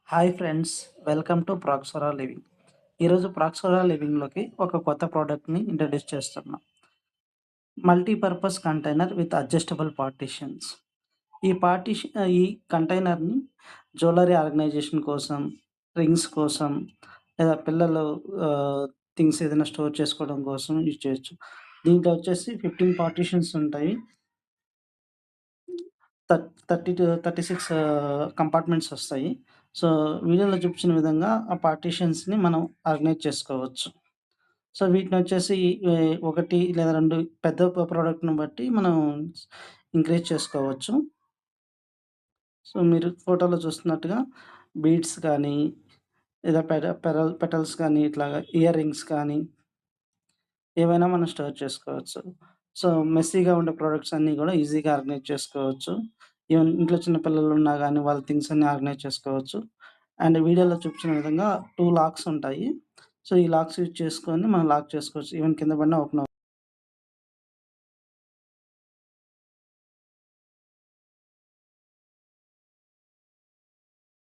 Hi friends, welcome to Praxora living. ఈరోజు Praxora లివింగ్‌లోకి ఒక కొత్త ప్రోడక్ట్‌ని ఇంట్రడ్యూస్ చేస్తున్నాం. Multipurpose container with adjustable partitions. ఈ కంటైనర్‌ని జ్యువెల్లరీ ఆర్గనైజేషన్ కోసం, రింగ్స్ కోసం లేదా పిల్లలు థింగ్స్ ఏదైనా స్టోర్ చేసుకోవడం కోసం యూజ్ చేయొచ్చు. దీంట్లో వచ్చేసి 15 పార్టిషన్స్ ఉంటాయి. 36 కంపార్ట్మెంట్స్ వస్తాయి. సో, వీడియోలో చూపించిన విధంగా ఆ పార్టిషన్స్‌ని మనం ఆర్గనైజ్ చేసుకోవచ్చు. సో, వీటినొచ్చేసి ఒకటి లేదా 2 పెద్ద ప్రోడక్ట్‌ని బట్టి మనం ఇంక్రీజ్ చేసుకోవచ్చు. సో, మీరు ఫోటోలో చూస్తున్నట్టుగా బీడ్స్ కానీ, లేదా పెటల్స్ కానీ, ఇట్లాగా ఇయర్ రింగ్స్ కానీ ఏవైనా మనం స్టోర్ చేసుకోవచ్చు. సో, మెస్సీగా ఉండే ప్రొడక్ట్స్ అన్నీ గూడా ఈజీగా ఆర్గనైజ్ చేసుకోవచ్చు. ఈవెన్ ఇంట్లో చిన్న పిల్లలున్నా గానీ, వాళ్ళ థింగ్స్ అన్నీ ఆర్గనైజ్ చేసుకోవచ్చు. అండ్ వీడియోలో చూపించిన విధంగా 2 లాక్స్ ఉంటాయి. సో, ఈ లాక్స్ యూజ్ చేసుకొని మనం లాక్ చేసుకోవచ్చు. ఈవెన్ కింద పడినా ఓపెన్